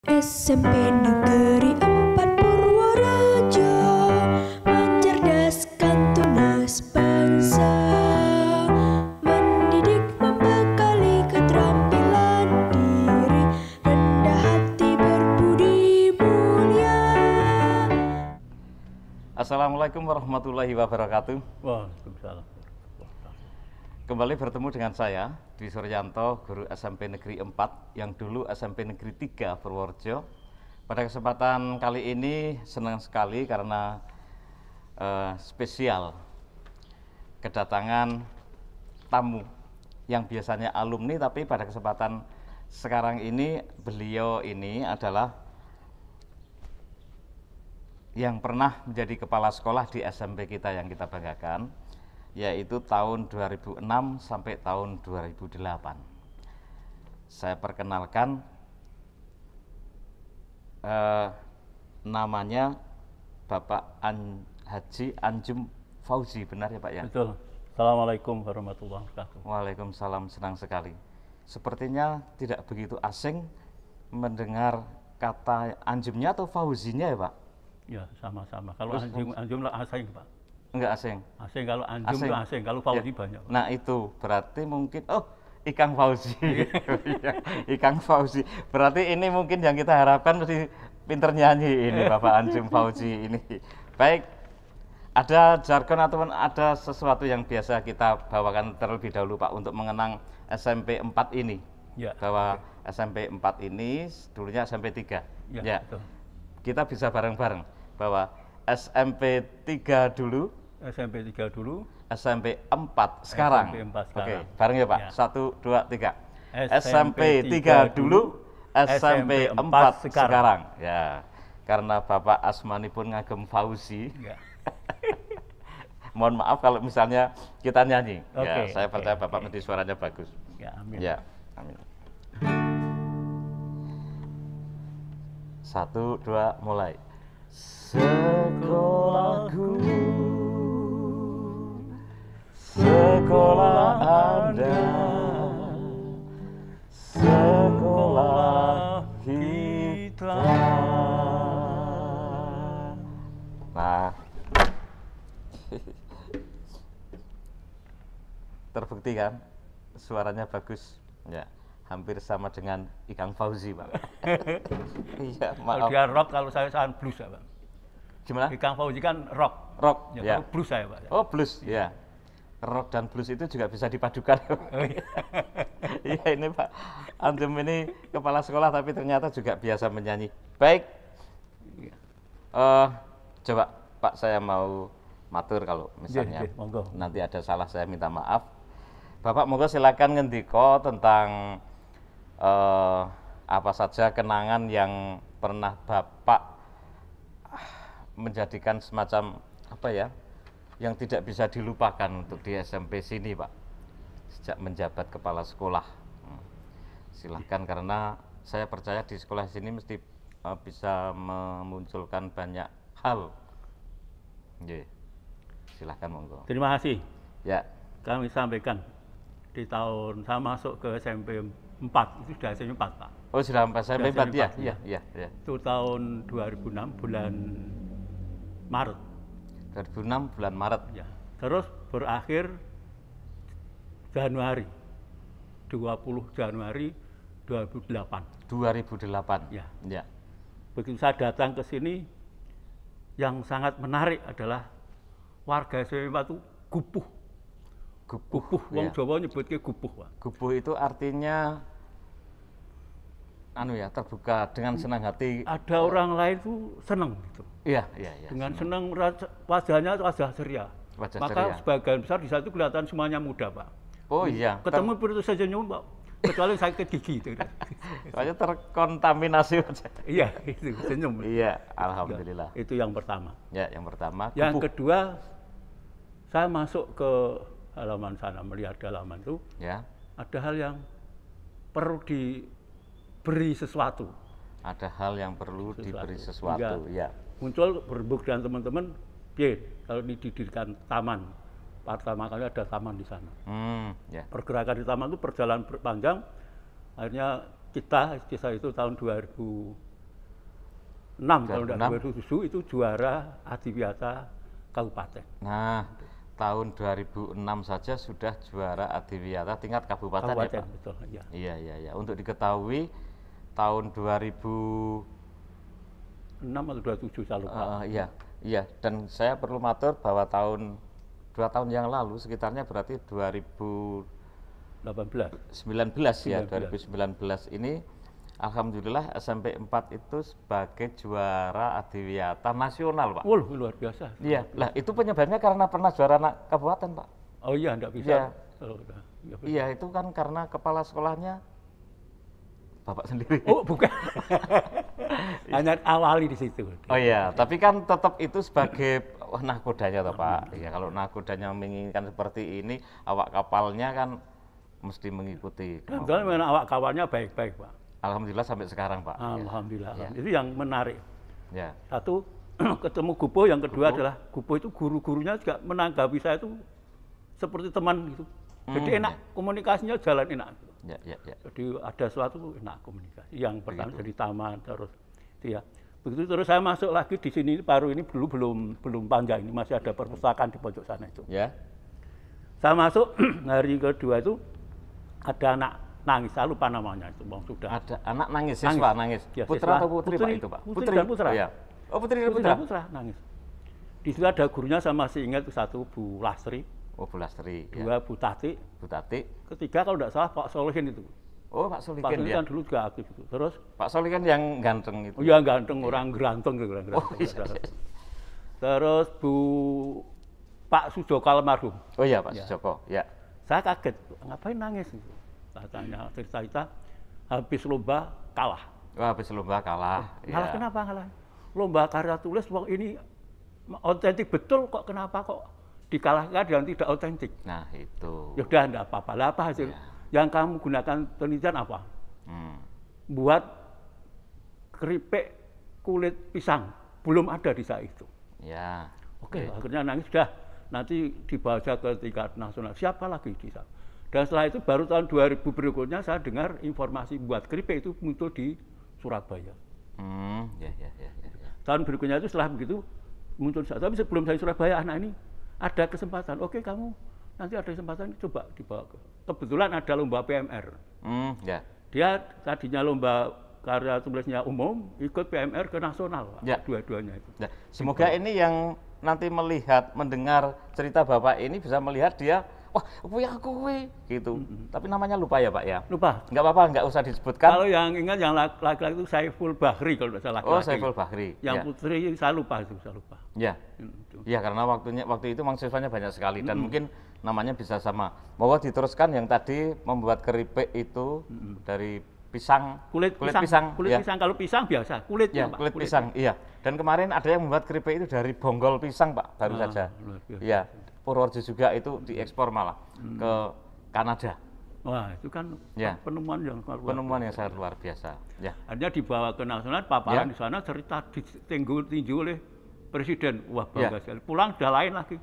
SMP Negeri 4 Purworejo mencerdaskan tunas bangsa, mendidik membekali keterampilan diri, rendah hati berbudi mulia. Assalamualaikum warahmatullahi wabarakatuh. Waalaikumsalam. Kembali bertemu dengan saya, Dwi Suryanto, guru SMP Negeri 4 yang dulu SMP Negeri 3 Purworejo. Pada kesempatan kali ini senang sekali karena spesial kedatangan tamu yang biasanya alumni, tapi pada kesempatan sekarang ini beliau ini adalah yang pernah menjadi kepala sekolah di SMP kita yang kita banggakan, yaitu tahun 2006 sampai tahun 2008. Saya perkenalkan, namanya Bapak Haji Anjum Fauzi, benar ya Pak ya? Betul. Assalamualaikum warahmatullahi wabarakatuh. Waalaikumsalam, senang sekali. Sepertinya tidak begitu asing mendengar kata Anjumnya atau Fauzinya ya Pak? Ya, sama-sama. Kalau Anjum lah asing, Pak. Enggak asing. Asing kalau Anjum itu asing, kalau Fauzi Ya. banyak, Pak. Nah itu berarti mungkin Ikang Fauzi. Iya, Ikang Fauzi. Berarti ini mungkin yang kita harapkan mesti pinter nyanyi ini Bapak Anjum Fauzi ini. Baik, ada jargon atau ada sesuatu yang biasa kita bawakan terlebih dahulu Pak untuk mengenang SMP 4 ini. Ya. Bahwa SMP 4 ini dulunya SMP 3. Ya, betul. Kita bisa bareng-bareng bahwa SMP 3 dulu, SMP 3 dulu, SMP 4 sekarang. SMP 4 Oke, sekarang. bareng ya Pak. Ya. 1, 2, 3. SMP SMP 3 dulu, SMP SMP 4 sekarang. sekarang. Ya, karena Bapak Asmani pun ngagem Fauzi. ya. Mohon maaf kalau misalnya kita nyanyi. Ya, Oke, saya percaya oke, Bapak oke. mesti suaranya bagus. Ya, amin. Ya, amin. 1, 2, mulai. Sekolahku, sekolah Anda, sekolah kita. Nah, terbukti kan suaranya bagus, ya, hampir sama dengan Ikang Fauzi Pak. Iya, Kalau maaf. dia rock, kalau saya blues, ya, Pak. Gimana? Ikang Fauzi kan rock. Rock, Ya, ya. kalau blues saya, Pak. Oh, blues, ya. Rock dan blues itu juga bisa dipadukan. Iya, ini Pak Anjum ini kepala sekolah tapi ternyata juga biasa menyanyi. Baik, coba Pak saya mau matur kalau misalnya monggo. nanti ada salah saya minta maaf. Bapak monggo silakan ngendiko tentang apa saja kenangan yang pernah Bapak menjadikan semacam apa ya, yang tidak bisa dilupakan untuk di SMP sini Pak, sejak menjabat kepala sekolah. Silahkan, karena saya percaya di sekolah sini mesti bisa memunculkan banyak hal. Nggih. Silahkan monggo. Terima kasih. Ya, Kami sampaikan di tahun saya masuk ke SMP 4, itu sudah SMP 4, Pak. oh sudah sampai SMP 4 SMP ya? 4, Iya, iya, iya. Itu tahun 2006 bulan Maret. 2006 bulan Maret. Ya. Terus berakhir Januari, 20 Januari 2008. 2008. Ya. Ya. Begitu saya datang ke sini, yang sangat menarik adalah warga SMP 4 itu gupuh. Gupuh, wong ya. Jawa nyebutnya gupuh, Pak. Gupuh itu artinya terbuka dengan senang hati. Ada orang lain tuh seneng gitu. Iya, iya, iya. Dengan senang wajahnya wajah ceria. Wajah Maka ceria. sebagian besar di situ kelihatan semuanya muda, Pak. Oh iya. Ketemu itu saja senyum, Pak. Kecuali sakit gigi itu. Soalnya terkontaminasi wajah. Iya, itu senyum. Iya, alhamdulillah. Itu yang pertama. Ya, yang pertama. Yang gupuh. kedua, saya masuk ke halaman sana, melihat halaman itu, Ya, ada hal yang perlu diberi sesuatu. ada hal yang perlu diberi sesuatu. Sehingga Ya. muncul berbuk dan teman-teman, kalau didirikan taman, pertama kali ada taman di sana. Ya. Pergerakan di taman itu berjalan panjang, akhirnya kita itu tahun 2008 kalau tidak 2007 itu juara Adiwiyata Kabupaten. Nah, tahun 2006 saja sudah juara Adiwiyata tingkat kabupaten, ya Pak? Betul, ya. Iya, iya, iya. Untuk diketahui tahun 2006 atau 27 saya lupa. iya, iya. Dan saya perlu matur bahwa 2 tahun yang lalu sekitarnya berarti 2019 ya, 2019 ini alhamdulillah SMP 4 itu sebagai juara Adiwiyata nasional, Pak. Oh, luar biasa. Iya, lah itu penyebabnya karena pernah juara kabupaten, Pak. Oh iya, enggak bisa. Iya. Ya, Iya, itu kan karena kepala sekolahnya Bapak sendiri. oh, bukan. Hanya awali di situ. Oh iya, tapi kan tetap itu sebagai nahkodanya toh, Pak. Iya, kalau nahkodanya menginginkan seperti ini, awak kapalnya kan mesti mengikuti. Kebetulan memang awak kawannya baik-baik, Pak. Alhamdulillah sampai sekarang, Pak. Alhamdulillah. Ya. Itu yang menarik. Ya. Satu, ketemu Gupo, yang kedua adalah Gupo itu guru-gurunya juga menanggapi saya itu seperti teman gitu. Jadi enak, komunikasinya jalan enak. Ya, ya, ya. Jadi ada suatu enak komunikasi. Yang pertama jadi taman terus itu ya. Begitu terus saya masuk lagi di sini baru ini dulu belum panjang, ini masih ada perpustakaan di pojok sana itu. Ya. Saya masuk hari kedua itu ada anak nangis, saya lupa namanya itu, Bang, sudah. Ada anak nangis, siswa nangis. Ya, Putra siswa. atau putri, Pak, itu, Pak? Putri dan putra. Oh, ya. Oh, putri dan Putra putra. nangis. Di situ ada gurunya, saya masih ingat itu satu Bu Lastri, Oh, Bu Lastri. dua Bu Tati, Bu Tati. ketiga kalau tidak salah Pak Solihin itu. Oh, Pak Pak Solikin Solihin ya. kan dulu juga aktif itu. Terus, Pak Solikin yang ganteng itu. oh ya ganteng, orang ganteng gitu. Orang Oh, iya, iya. Terus Pak Sujoko almarhum. Oh iya, Pak Ya. Sujoko. Ya. Saya kaget, ngapain nangis? Saya tanya cerita habis lomba kalah. Wah, habis lomba kalah. Kalah Ya. kenapa kalah? Lomba karya tulis wong ini otentik betul kok, kenapa kok dikalahkan yang tidak otentik? Nah, itu. Ya udah enggak apa-apa. Lah apa hasil? Ya. Yang kamu gunakan penelitian apa? Hmm. Buat keripik kulit pisang. Belum ada di saat itu. Ya. Oke, akhirnya nangis sudah. Nanti dibawa ke tingkat nasional. Siapa lagi di sana? Dan setelah itu baru tahun 2000 berikutnya saya dengar informasi buat keripik itu muncul di Surabaya. Ya, ya, ya, ya, ya. Tahun berikutnya itu setelah begitu muncul. Tapi sebelum saya Surabaya, anak ini ada kesempatan. Oke, kamu nanti ada kesempatan coba dibawa ke. Kebetulan ada lomba PMR. Ya. Dia tadinya lomba karya tulisnya umum, ikut PMR ke nasional, Pak. Ya. Dua-duanya itu. Ya. Semoga ini yang nanti melihat, mendengar cerita Bapak ini bisa melihat dia, wah, kuwi aku kuwi gitu. Tapi namanya lupa ya, Pak ya. Lupa. Enggak apa-apa, enggak usah disebutkan. Kalau yang ingat yang laki-laki itu Saiful Bahri kalau tidak salah laki-laki. Oh, Saiful Bahri. Yang Ya. putri saya lupa itu, saya lupa. Ya. Itu. Ya, karena waktu itu mahasiswanya banyak sekali dan mungkin namanya bisa sama. Bahwa diteruskan yang tadi membuat keripik itu dari pisang, Kulit pisang, kulit ya. pisang, kalau pisang biasa, kulitnya, Ya, Pak. kulit pisang, iya. Dan kemarin ada yang membuat keripik itu dari bonggol pisang, Pak, baru saja. Luar biasa. Iya, Purworejo juga itu diekspor malah ke Kanada. Wah, itu kan Ya. penemuan yang luar biasa. Penemuan yang sangat luar biasa. Ya, Akhirnya dibawa ke nasional, paparan Ya. di sana cerita ditinju oleh presiden. Wah, Ya. bangga sekali. Pulang udah lain lagi.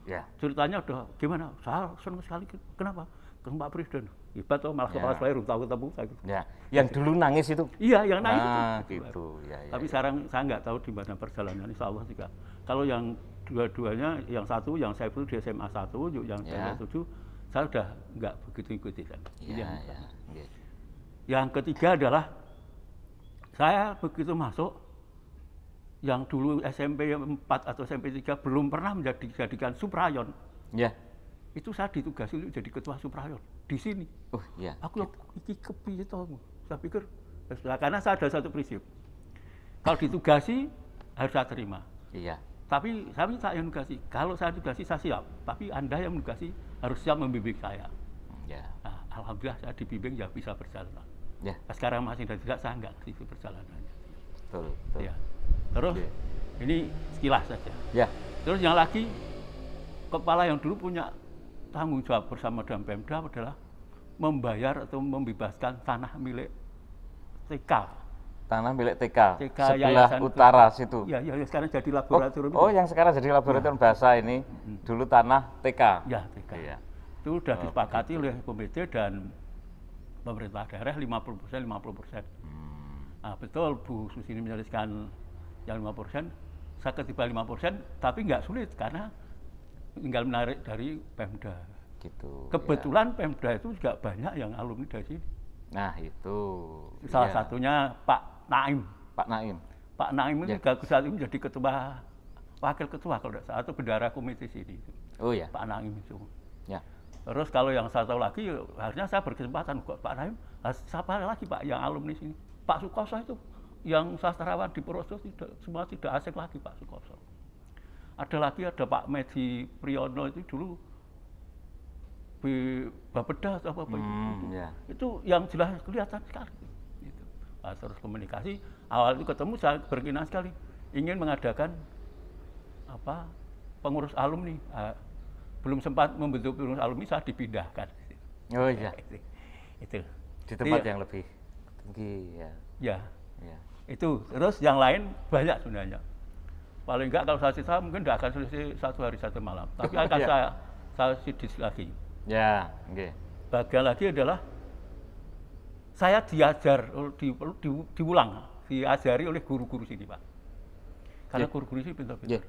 ya, Ceritanya udah gimana? Saya senang sekali. Kenapa? Ke Pak Presiden. Hebat tuh, malah Ya. kepala sekolah tahu ketemu saya. ya. Yang dulu nangis itu. Iya, yang nangis Nah, itu. gitu. Ya, ya, Tapi ya. sekarang saya nggak tahu di mana perjalanan, insya Allah juga. Kalau yang dua-duanya, yang satu, yang saya dulu di SMA 1, yang Ya. saya 7, saya udah nggak begitu ikuti. Kan. Iya, Yang ya. Oke. Yang ketiga adalah, saya begitu masuk, yang dulu SMP 4 atau SMP 3 belum pernah dijadikan suprayon. Ya. Itu saya ditugasi untuk jadi ketua suprayon di sini. Oh, iya. Aku yang iki kepiye to? Saya pikir karena saya ada satu prinsip. Kalau ditugasi harus saya terima. Iya. Tapi saya minta yang menugasi. Kalau saya tugasi saya siap. Tapi Anda yang menugasi harus siap membimbing saya. Ya. Nah, alhamdulillah saya dibimbing ya bisa berjalan. Ya. Nah, sekarang masih tidak, saya enggak aktif perjalanannya. Betul, betul. Ya. Terus Oke. ini sekilas saja. Ya. Terus yang lagi, kepala yang dulu punya tanggung jawab bersama dengan Pemda adalah membayar atau membebaskan tanah milik TK. Tanah milik TK, TK sebelah Yayasan utara situ. Ya, sekarang jadi Oh, laboratorium. oh, yang sekarang jadi laboratorium bahasa ini dulu tanah TK. Ya, TK. Iya. Itu sudah disepakati oleh komite dan pemerintah daerah 50%, 50%. Nah, betul Bu Susini menjelaskan yang 5%, saya ketiba 5%, tapi nggak sulit karena tinggal menarik dari Pemda. Gitu. Kebetulan Pemda itu juga banyak yang alumni dari sini. Nah, itu. Salah Iya. satunya Pak Naim. Pak Naim. Pak Naim itu Ya. juga saat ini menjadi ketua, wakil ketua kalau tidak salah, atau bendara komite sini. Oh ya. Pak Naim itu. Ya. Terus kalau yang saya tahu lagi, harusnya saya berkesempatan kok Pak Naim. Siapa lagi Pak yang alumni sini? Pak Sukoso itu, yang sastrawan di Purworejo semua tidak asing lagi Pak Sukoso. Ada lagi ada Pak Medi Priyono itu dulu di Bapeda atau apa itu. Ya. Itu yang jelas kelihatan sekali. Gitu. Nah, terus komunikasi awal itu ketemu saya berkenan sekali ingin mengadakan pengurus alumni. Belum sempat membentuk pengurus alumni saya dipindahkan. Oh iya. Itu. Di tempat Iya. yang lebih tinggi ya. Ya, Ya. itu. Terus yang lain banyak sebenarnya. Paling enggak kalau saya cerita mungkin tidak akan selesai 1 hari 1 malam. Tapi akan Ya. saya sidis lagi. Ya, oke. Bagian lagi adalah saya diajar, diulang, diajari oleh guru-guru sini, Pak. Karena Ya. guru-guru sini pintar-pintar. Ya.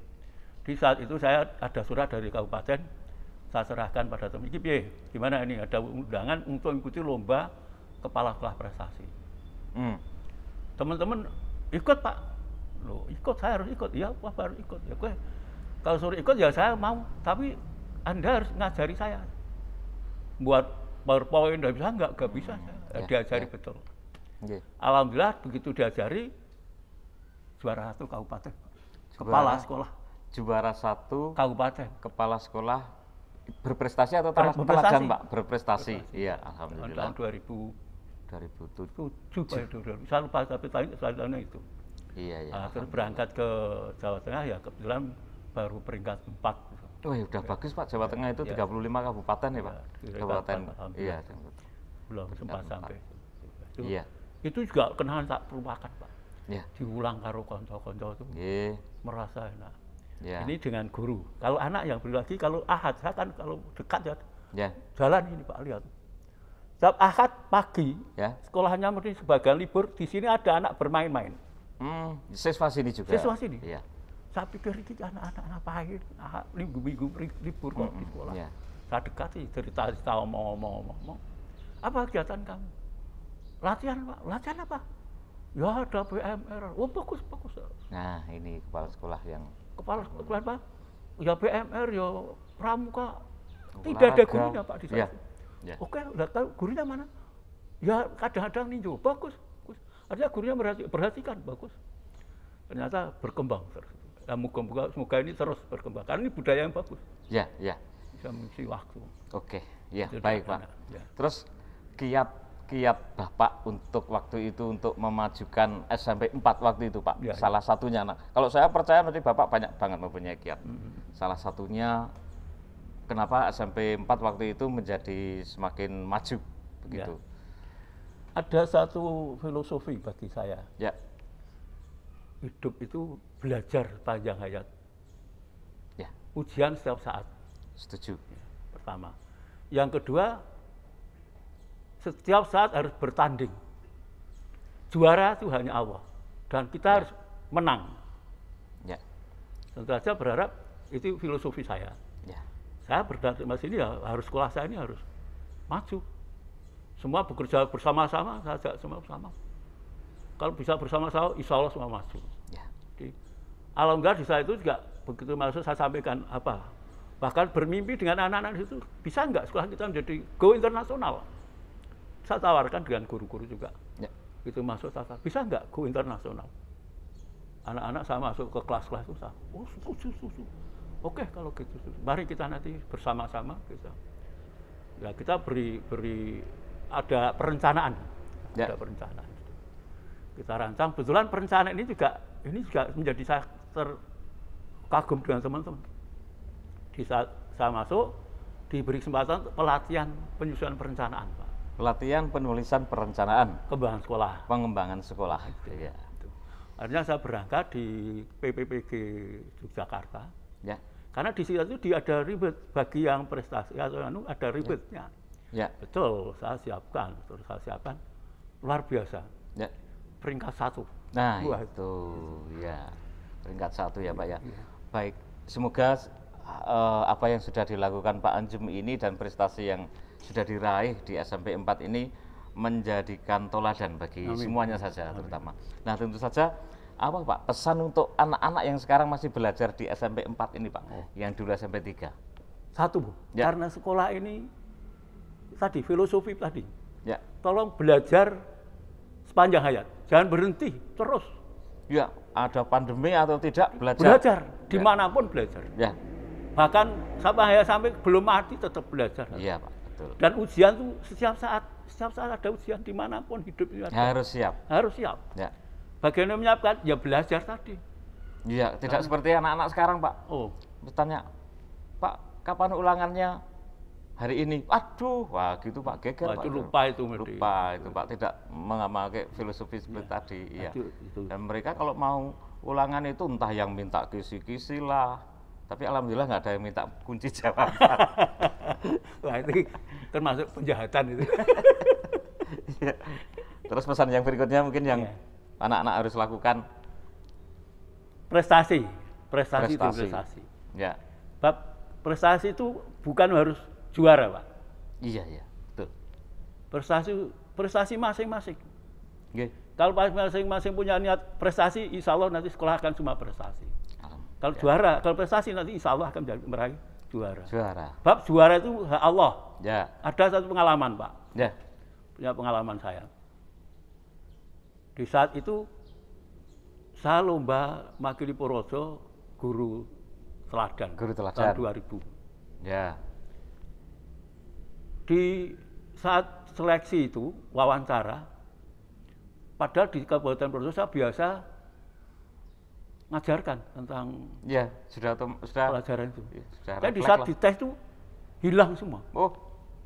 Di saat itu saya ada surat dari kabupaten, saya serahkan pada teman, ini piye, gimana ini, ada undangan untuk mengikuti lomba kepala sekolah prestasi. Teman-teman ikut Pak, loh ikut, saya harus ikut, ya Pak harus ikut. Ya gue, kalau suruh ikut ya saya mau, tapi Anda harus ngajari saya. Buat PowerPoint nggak bisa saya, Ya, diajari ya. betul. Oke. Alhamdulillah begitu diajari, juara 1 kabupaten, kepala sekolah Juara 1 kabupaten. kepala sekolah berprestasi atau Berprestasi. telajang, Pak? Berprestasi. Iya, alhamdulillah. Tahun 2007. 2007, saya lupa tapi tahunnya itu. Iya, iya. Nah, terus berangkat ke Jawa Tengah ya kebetulan baru peringkat 4. Oh, ya udah bagus Pak. Jawa Tengah itu Ya. 35 kabupaten ya, Pak. Ya, Kabupaten. alhamdulillah. Iya, Belum sempat Peringkat sampai. Itu, Iya. itu juga kenangan tak terlupakan, Pak. Iya. Diulang karo konco-konco itu Iya. merasa enak. Iya. Ini dengan guru. Kalau anak yang beri lagi, kalau ahad, saya kan kalau dekat ya Ya. jalan ini Pak, lihat. Setiap ahad pagi, Ya. sekolahnya mesti sebagian libur, di sini ada anak bermain-main. Siswa sini juga. Siswa sini? Iya. Saya pikir ini anak-anak ngapain, minggu-minggu libur kok di sekolah. Iya. Saya dekati, cerita omong-omong. Apa kegiatan kamu? Latihan Pak, latihan apa? Ya ada BMR, oh bagus. Nah, ini kepala sekolah yang Kepala sekolah Pak, ya BMR, ya pramuka. Tidak ada olahraga. gurunya Pak di sana. Iya. Ya. Oke, udah tahu gurunya mana? Ya kadang-kadang ninju, bagus. Artinya gurunya perhatikan, bagus. Ternyata berkembang terus. Ya, semoga ini terus berkembang. Karena ini budaya yang bagus. Ya, ya. Bisa mengisi waktu. Oke, ya, Itu baik dia, Pak. ya. Terus kiat Bapak untuk waktu itu untuk memajukan SMP 4 waktu itu Pak. Ya, Salah satunya, nah, kalau saya percaya nanti Bapak banyak banget mempunyai kiat. Salah satunya kenapa SMP 4 waktu itu menjadi semakin maju begitu. Ada satu filosofi bagi saya. Ya. Hidup itu belajar panjang hayat. Ya, Ujian setiap saat. setuju. Pertama. Yang kedua, setiap saat harus bertanding. Juara itu hanya Allah. Dan kita harus menang. Ya. Tentu saja berharap itu filosofi saya. Ya. Saya berdatang ke sini ya harus sekolah saya ini harus maju. Semua bekerja bersama-sama, saya ajak semua bersama. Kalau bisa bersama-sama, insya Allah semua maju. Ya. Jadi, alhamdulillah di saat itu juga begitu masuk saya sampaikan apa. Bahkan bermimpi dengan anak-anak di situ, bisa nggak sekolah kita menjadi go internasional? Saya tawarkan dengan guru-guru juga. Ya. Itu masuk saya, bisa nggak go internasional? Anak-anak saya masuk ke kelas-kelas itu, saya, oh setuju. Oke kalau gitu, mari kita nanti bersama-sama kita. Ya kita beri ada perencanaan, Ya. ada perencanaan. Kita rancang. Kebetulan perencanaan ini juga menjadi saya terkagum dengan teman-teman. Di saat saya masuk, diberi kesempatan pelatihan penyusunan perencanaan, Pak. Pelatihan penulisan perencanaan Kembangan sekolah. pengembangan sekolah. Ya. Akhirnya saya berangkat di PPPG Yogyakarta. Ya. Karena di situ ada ribet bagi yang prestasi atau ada ribetnya. Ya. Betul, saya siapkan, luar biasa. Ya. Peringkat 1. Nah, Wah, itu ya. peringkat 1 ya Pak ya. Iya. Baik, semoga apa yang sudah dilakukan Pak Anjem ini dan prestasi yang sudah diraih di SMP 4 ini menjadikan toladan bagi Amin. semuanya saja terutama. Nah tentu saja apa Pak pesan untuk anak-anak yang sekarang masih belajar di SMP 4 ini Pak, yang dulu SMP 3? Satu, Bu, Ya. karena sekolah ini tadi filosofi tadi, Ya, tolong belajar sepanjang hayat, jangan berhenti terus ya ada pandemi atau tidak belajar. belajar dimanapun belajar. Ya, Bahkan sampai belum mati tetap belajar. iya Pak, betul. Dan ujian tuh setiap saat ada ujian dimanapun hidup ini ada. Harus siap. Harus siap. Ya, Bagaimana menyiapkan? Ya belajar tadi. iya tidak seperti anak-anak sekarang Pak. Oh, Bertanya, Pak kapan ulangannya? Hari ini. Aduh, wah gitu Pak, geger wah, Pak. itu lupa itu mesti. Lupa itu Pak, tidak memakai filosofi seperti tadi. Iya. Itu. Dan mereka kalau mau ulangan itu entah yang minta kisi-kisi lah, tapi alhamdulillah nggak ada yang minta kunci jawaban. Wah, itu termasuk penjahatan itu. Iya. Terus pesan yang berikutnya mungkin yang Iya. anak-anak harus lakukan. Prestasi itu prestasi. Ya, Bab prestasi itu bukan harus juara, Pak. iya, betul. Prestasi masing-masing. Oke. Kalau masing-masing punya niat prestasi, insya Allah nanti sekolah akan semua prestasi. Kalau Ya. juara, kalau prestasi nanti insya Allah akan meraih juara. Juara. Bab juara itu hak Allah. Ya, Ada satu pengalaman, Pak. ya, Punya pengalaman saya. Di saat itu saya lomba makili Purworejo guru teladan. Guru teladan. Tahun 2000. ya, Di saat seleksi itu wawancara, padahal di Kabupaten Purworejo saya biasa ngajarkan tentang ya, sudah pelajaran itu. ya, sudah Dan di refleks saat lah. dites itu hilang semua. Oh,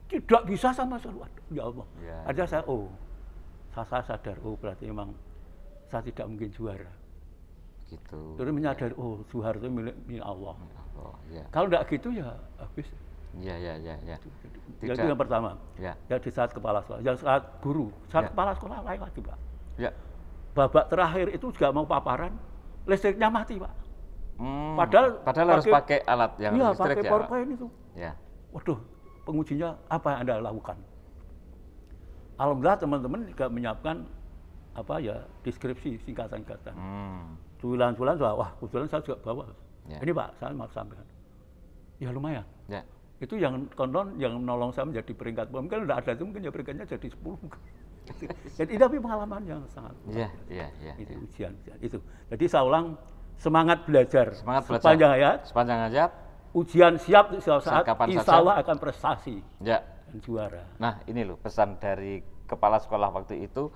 Tidak bisa sama sekali. Waduh, ya Allah. Ya. Ada saya sadar, berarti memang saya tidak mungkin juara. gitu. Terus menyadari, juara itu milik Allah. Oh, ya, Kalau tidak gitu ya habis. ya. Itu yang pertama. Ya, Ya di saat kepala sekolah, yang saat guru, saat Ya. kepala sekolah lain lagi, Pak. ya. Babak terakhir itu juga mau paparan, listriknya mati, Pak. Hmm, Padahal harus pakai alat yang iya, listrik pakai ya, Pak? PowerPoint itu. Ya, Waduh, pengujinya apa yang Anda lakukan? Alhamdulillah teman-teman juga menyiapkan deskripsi singkatan-singkatan. Tulisan-tulisan, wah kebetulan saya juga bawa. Ya. Ini Pak, saya mau sampaikan. Ya lumayan. ya. Itu yang konon yang menolong saya menjadi peringkat. Mungkin udah ada itu mungkin ya peringkatnya jadi 10. Jadi tapi pengalaman yang sangat. Iya. Itu ujian itu. Jadi saya ulang, semangat belajar. Semangat belajar. Sepanjang hayat. hayat. Ujian siap saat Kapan insya saja. Allah akan prestasi Ya. dan juara. Nah, ini loh pesan dari kepala sekolah waktu itu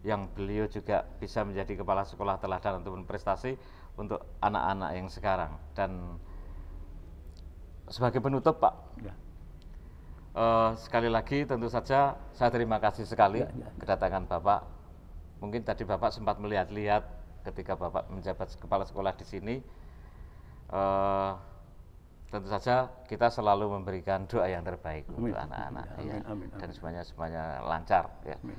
yang beliau juga bisa menjadi kepala sekolah teladan ataupun prestasi untuk anak-anak yang sekarang. Dan sebagai penutup, Pak, Ya. sekali lagi tentu saja saya terima kasih sekali Ya. kedatangan Bapak. Mungkin tadi Bapak sempat melihat-lihat ketika Bapak menjabat kepala sekolah di sini. Tentu saja kita selalu memberikan doa yang terbaik Amin. untuk anak-anak, Amin, ya. amin, Dan amin. semuanya lancar, ya. Amin.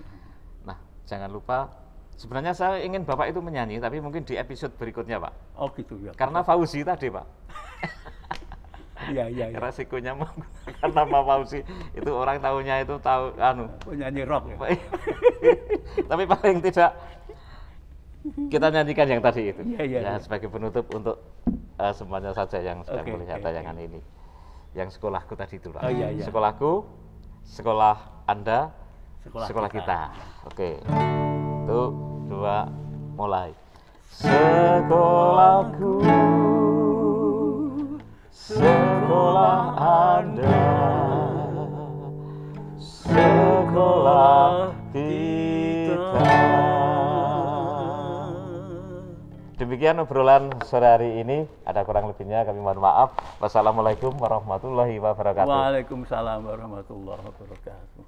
Nah, jangan lupa. Sebenarnya saya ingin Bapak itu menyanyi, tapi mungkin di episode berikutnya, Pak. Oh gitu ya. Karena Fauzi tadi, Pak. Iya. Resikonya menggunakan nama Fauzi itu orang tahunya itu tahu Penyanyi rock ya. Tapi paling tidak kita nyanyikan yang tadi itu. Iya. Ya, sebagai penutup untuk semuanya saja yang sedang Oke, melihat oke, tayangan ini. Yang sekolahku tadi itu, Pak. Oh, iya. Sekolahku, sekolah Anda, Sekolah sekolah kita. kita. Oke. 1, 2, mulai. Sekolahku, sekolah Anda, sekolah kita. Demikian obrolan sore hari ini. Ada kurang lebihnya kami mohon maaf. Wassalamualaikum warahmatullahi wabarakatuh. Waalaikumsalam warahmatullahi wabarakatuh.